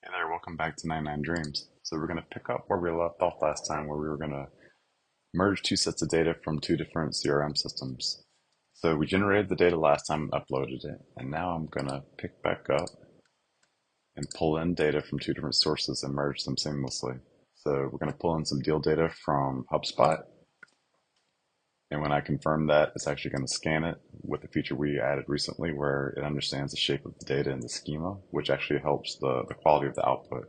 Hey there, welcome back to 99 Dreams. So we're going to pick up where we left off last time, where we were going to merge two sets of data from two different CRM systems. So we generated the data last time and uploaded it, and now I'm going to pick back up and pull in data from two different sources and merge them seamlessly. So we're going to pull in some deal data from Hubspot, and when I confirm that, it's actually going to scan it with the feature we added recently where it understands the shape of the data in the schema, which actually helps the quality of the output.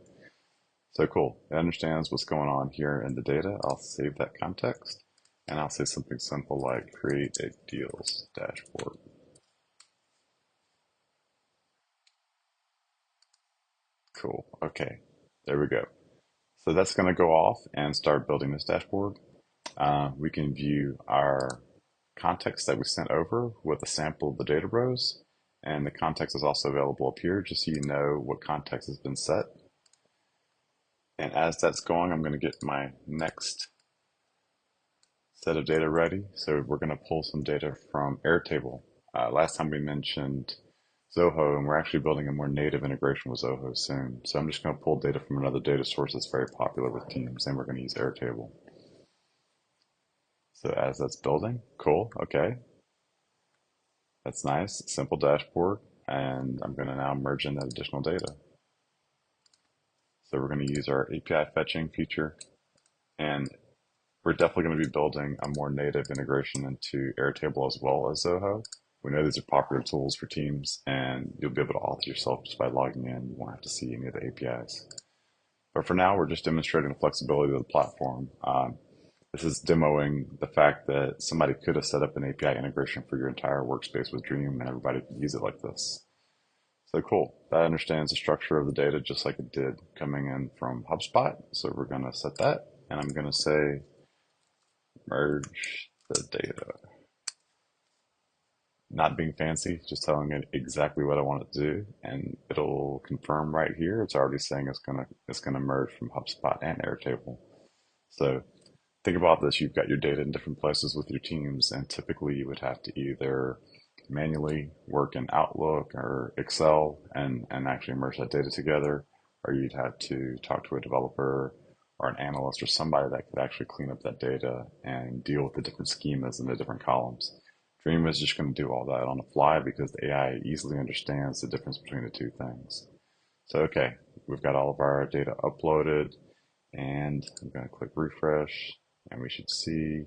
So cool. It understands what's going on here in the data. I'll save that context and I'll say something simple like create a deals dashboard. Cool. Okay. There we go. So that's going to go off and start building this dashboard. We can view our context that we sent over with a sample of the data rows. And the context is also available up here just so you know what context has been set. And as that's going, I'm going to get my next set of data ready. So we're going to pull some data from Airtable. Last time we mentioned Zoho, and we're actually building a more native integration with Zoho soon. So I'm just going to pull data from another data source that's very popular with teams, and we're going to use Airtable. So as that's building, cool, okay. That's nice, simple dashboard, and I'm going to now merge in that additional data. So we're going to use our API fetching feature, and we're definitely going to be building a more native integration into Airtable as well as Zoho. We know these are popular tools for teams, and you'll be able to author yourself just by logging in. You won't have to see any of the APIs. But for now, we're just demonstrating the flexibility of the platform. This is demoing the fact that somebody could have set up an API integration for your entire workspace with Dream, and everybody could use it like this. So cool. That understands the structure of the data just like it did coming in from HubSpot. So we're going to set that, and I'm going to say merge the data. Not being fancy, just telling it exactly what I want it to do, and it'll confirm right here. It's already saying it's gonna merge from HubSpot and Airtable. So think about this: you've got your data in different places with your teams, and typically you would have to either manually work in Outlook or Excel and actually merge that data together, or you'd have to talk to a developer or an analyst or somebody that could actually clean up that data and deal with the different schemas and the different columns. Dream is just going to do all that on the fly because the AI easily understands the difference between the two things. So, okay, we've got all of our data uploaded, and I'm going to click refresh, and we should see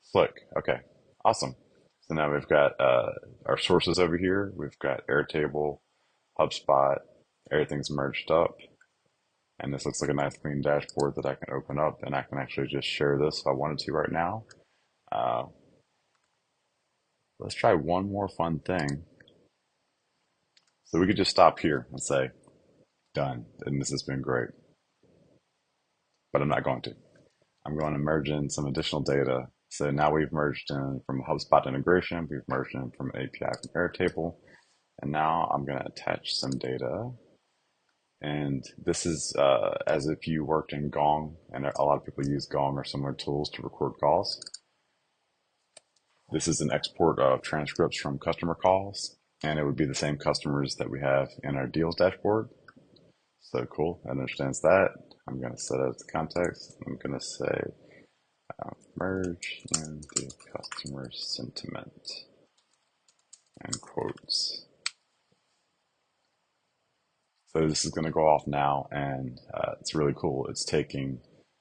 Slick. Okay, awesome. So now we've got our sources over here. We've got Airtable, HubSpot, everything's merged up. And this looks like a nice clean dashboard that I can open up, and I can actually just share this if I wanted to right now. Uh, let's try one more fun thing. So we could just stop here and say, done, and this has been great. But I'm not going to. I'm going to merge in some additional data. So now we've merged in from a HubSpot integration, we've merged in from an API from Airtable, and now I'm going to attach some data. And this is as if you worked in Gong, and a lot of people use Gong or similar tools to record calls. This is an export of transcripts from customer calls, and it would be the same customers that we have in our deals dashboard. So cool, it understands that. I'm going to set it as the context. I'm going to say merge in the customer sentiment and quotes. So this is going to go off now, and it's really cool. It's taking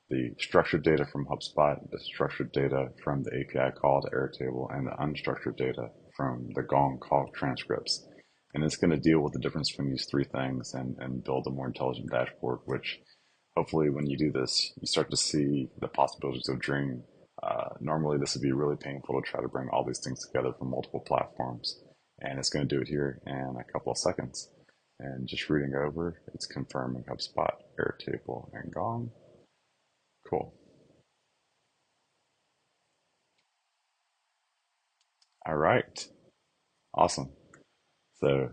the structured data from HubSpot, the structured data from the API call to Airtable, and the unstructured data from the Gong call transcripts. And it's going to deal with the difference between these three things and build a more intelligent dashboard, which hopefully when you do this, you start to see the possibilities of Dream. Normally, this would be really painful to try to bring all these things together from multiple platforms. And it's going to do it here in a couple of seconds. And just reading over, it's confirming HubSpot, Airtable, and Gong. Cool. All right. Awesome. So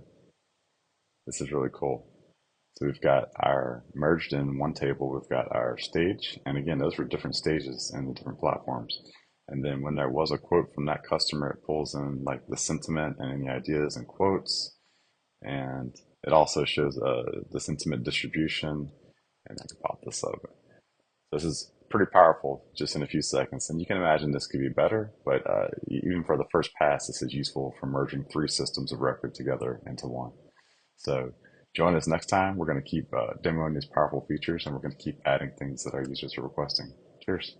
this is really cool. So we've got our merged in one table, we've got our stage. And again, those were different stages in the different platforms. And then when there was a quote from that customer, it pulls in like the sentiment and any ideas and quotes. And It also shows the sentiment distribution, and I can pop this up. This is pretty powerful just in a few seconds. And you can imagine this could be better, but even for the first pass, this is useful for merging three systems of record together into one. So join us next time. We're going to keep demoing these powerful features and we're going to keep adding things that our users are requesting. Cheers.